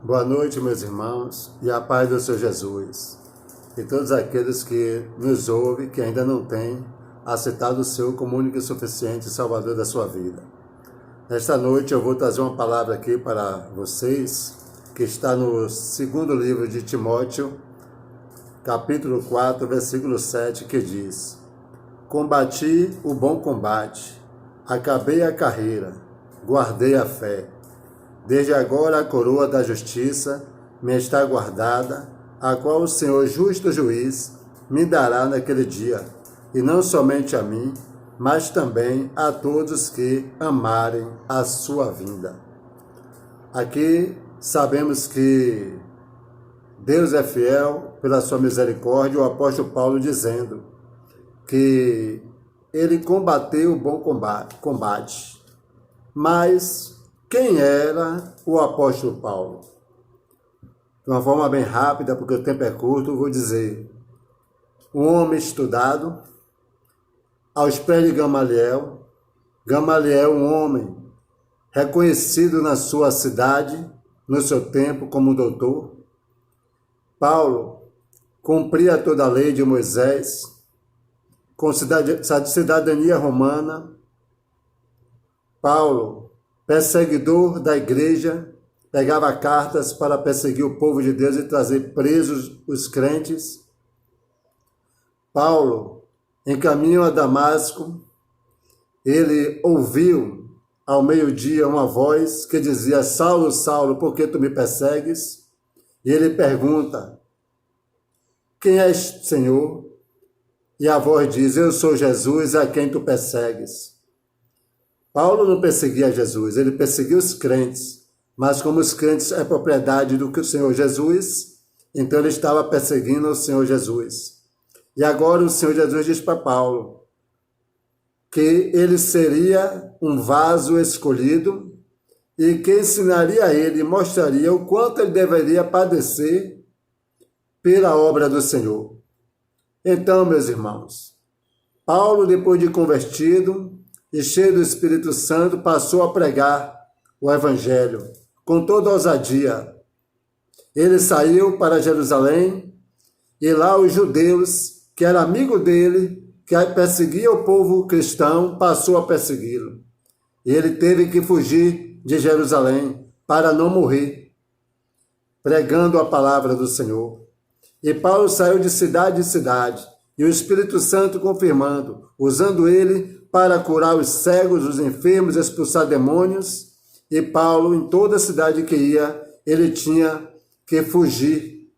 Boa noite, meus irmãos, e a paz do Senhor Jesus. E todos aqueles que nos ouvem, que ainda não têm aceitado o Senhor como único e suficiente Salvador da sua vida. Nesta noite eu vou trazer uma palavra aqui para vocês, que está no segundo livro de Timóteo, capítulo 4, versículo 7, que diz: Combati o bom combate, acabei a carreira, guardei a fé. Desde agora a coroa da justiça me está guardada, a qual o Senhor justo juiz me dará naquele dia, e não somente a mim, mas também a todos que amarem a sua vinda. Aqui sabemos que Deus é fiel pela sua misericórdia, o apóstolo Paulo dizendo que ele combateu o bom combate. Mas quem era o apóstolo Paulo? De uma forma bem rápida, porque o tempo é curto, eu vou dizer: um homem estudado, aos pés de Gamaliel. Gamaliel, um homem reconhecido na sua cidade, no seu tempo, como doutor. Paulo cumpria toda a lei de Moisés, com cidadania romana. Paulo, perseguidor da igreja, pegava cartas para perseguir o povo de Deus e trazer presos os crentes. Paulo, em caminho a Damasco, ele ouviu ao meio-dia uma voz que dizia: Saulo, Saulo, por que tu me persegues? E ele pergunta: Quem és, Senhor? E a voz diz: Eu sou Jesus, a quem tu persegues. Paulo não perseguia Jesus, ele perseguia os crentes, mas como os crentes é propriedade do Senhor Jesus, então ele estava perseguindo o Senhor Jesus. E agora o Senhor Jesus diz para Paulo que ele seria um vaso escolhido e que ensinaria a ele, mostraria o quanto ele deveria padecer pela obra do Senhor. Então, meus irmãos, Paulo, depois de convertido e cheio do Espírito Santo, passou a pregar o Evangelho com toda ousadia. Ele saiu para Jerusalém e lá os judeus, que eram amigos dele, que perseguia o povo cristão, passou a persegui-lo. Ele teve que fugir de Jerusalém para não morrer, pregando a palavra do Senhor. E Paulo saiu de cidade em cidade, e o Espírito Santo confirmando, usando ele para curar os cegos, os enfermos, expulsar demônios. E Paulo, em toda a cidade que ia, ele tinha que fugir,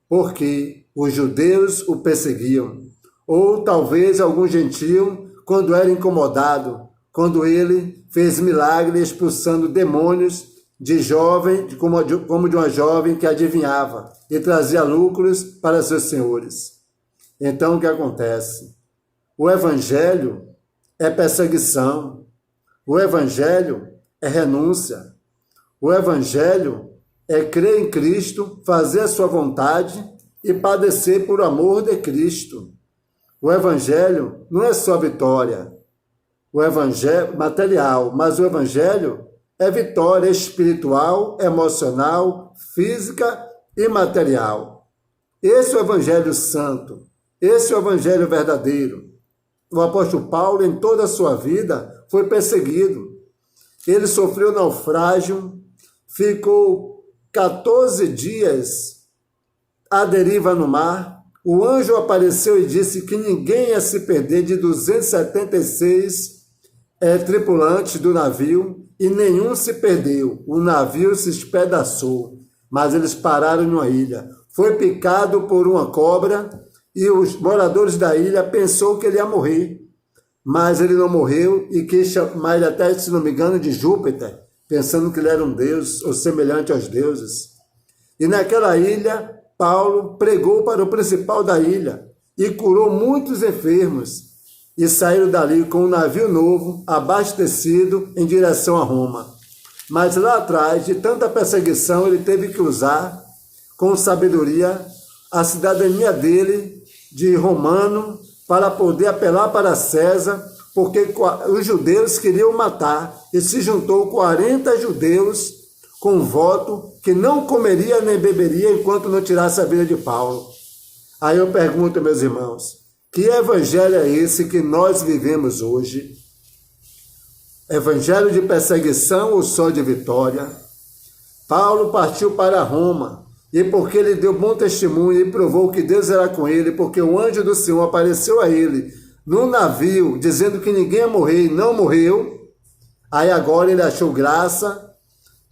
porque os judeus o perseguiam. Ou talvez algum gentio, quando era incomodado, quando ele fez milagre expulsando demônios de jovem, como de uma jovem que adivinhava e trazia lucros para seus senhores. Então o que acontece? O Evangelho é perseguição, o Evangelho é renúncia, o Evangelho é crer em Cristo, fazer a sua vontade e padecer por amor de Cristo. O Evangelho não é só vitória, o Evangelho material, mas o Evangelho é vitória espiritual, emocional, física e material. Esse é o Evangelho santo, esse é o Evangelho verdadeiro. O apóstolo Paulo, em toda a sua vida, foi perseguido. Ele sofreu naufrágio, ficou 14 dias à deriva no mar. O anjo apareceu e disse que ninguém ia se perder de 276 tripulantes do navio, e nenhum se perdeu. O navio se espedaçou, mas eles pararam numa ilha. Foi picado por uma cobra e os moradores da ilha pensaram que ele ia morrer, mas ele não morreu e quis chamar ele até, se não me engano, de Júpiter, pensando que ele era um deus ou semelhante aos deuses. E naquela ilha, Paulo pregou para o principal da ilha e curou muitos enfermos, e saíram dali com um navio novo, abastecido, em direção a Roma. Mas lá atrás, de tanta perseguição, ele teve que usar, com sabedoria, a cidadania dele de romano, para poder apelar para César, porque os judeus queriam matar, e se juntou 40 judeus com voto que não comeria nem beberia enquanto não tirasse a vida de Paulo. Aí eu pergunto, meus irmãos, que evangelho é esse que nós vivemos hoje? Evangelho de perseguição ou só de vitória? Paulo partiu para Roma, e porque ele deu bom testemunho e provou que Deus era com ele, porque o anjo do Senhor apareceu a ele no navio, dizendo que ninguém ia morrer e não morreu, aí agora ele achou graça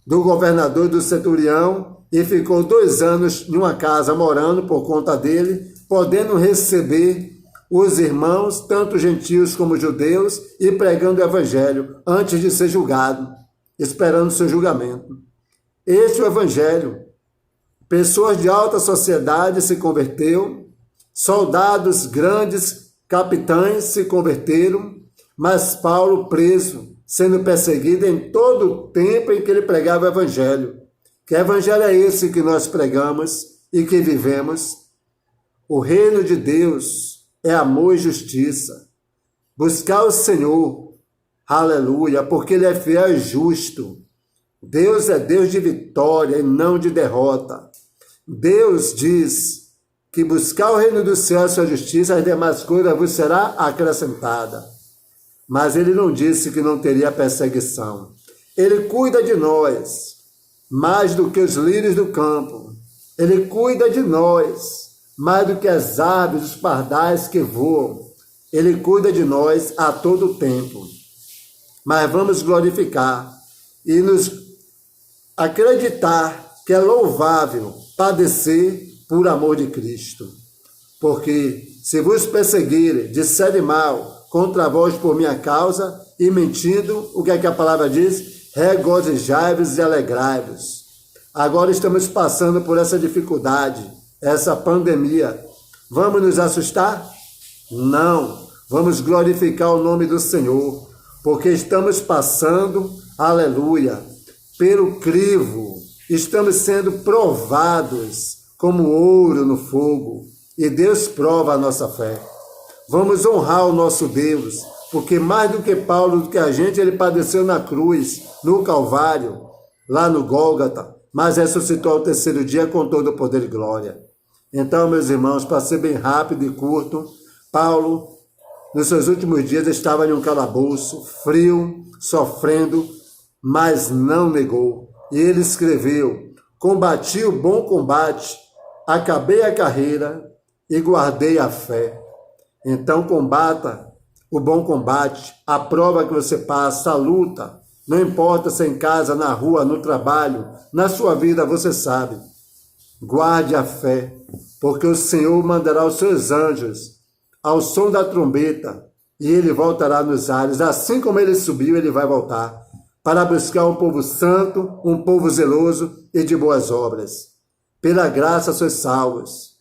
do governador do centurião e ficou 2 anos em uma casa morando por conta dele, podendo receber os irmãos, tanto gentios como judeus, e pregando o evangelho antes de ser julgado, esperando seu julgamento. Este é o evangelho. Pessoas de alta sociedade se converteram, soldados grandes, capitães se converteram, mas Paulo preso, sendo perseguido em todo o tempo em que ele pregava o evangelho. Que evangelho é esse que nós pregamos e que vivemos? O reino de Deus é amor e justiça. Buscar o Senhor, aleluia, porque Ele é fiel e justo. Deus é Deus de vitória e não de derrota. Deus diz que buscar o reino do céu e a sua justiça, as demais coisas vos será acrescentada. Mas Ele não disse que não teria perseguição. Ele cuida de nós, mais do que os lírios do campo. Ele cuida de nós, mais do que as aves, os pardais que voam. Ele cuida de nós a todo tempo. Mas vamos glorificar e nos acreditar que é louvável padecer por amor de Cristo. Porque se vos perseguirem, disserem mal contra vós por minha causa, e mentindo, o que é que a palavra diz? Regozijai-vos e alegrai-vos. Agora estamos passando por essa dificuldade, essa pandemia. Vamos nos assustar? Não. Vamos glorificar o nome do Senhor, porque estamos passando, aleluia, pelo crivo. Estamos sendo provados como ouro no fogo, e Deus prova a nossa fé. Vamos honrar o nosso Deus, porque mais do que Paulo, do que a gente, ele padeceu na cruz, no Calvário, lá no Gólgota, mas ressuscitou ao 3º dia com todo o poder e glória. Então, meus irmãos, para ser bem rápido e curto, Paulo, nos seus últimos dias, estava em um calabouço, frio, sofrendo, mas não negou. E ele escreveu: combati o bom combate, acabei a carreira e guardei a fé. Então combata o bom combate, a prova que você passa, a luta, não importa se é em casa, na rua, no trabalho, na sua vida, você sabe. Guarde a fé, porque o Senhor mandará os seus anjos ao som da trombeta, e ele voltará nos ares, assim como ele subiu, ele vai voltar, para buscar um povo santo, um povo zeloso e de boas obras. Pela graça sois salvos.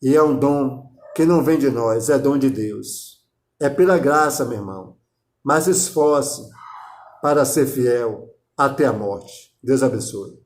E é um dom que não vem de nós, é dom de Deus. É pela graça, meu irmão. Mas esforce para ser fiel até a morte. Deus abençoe.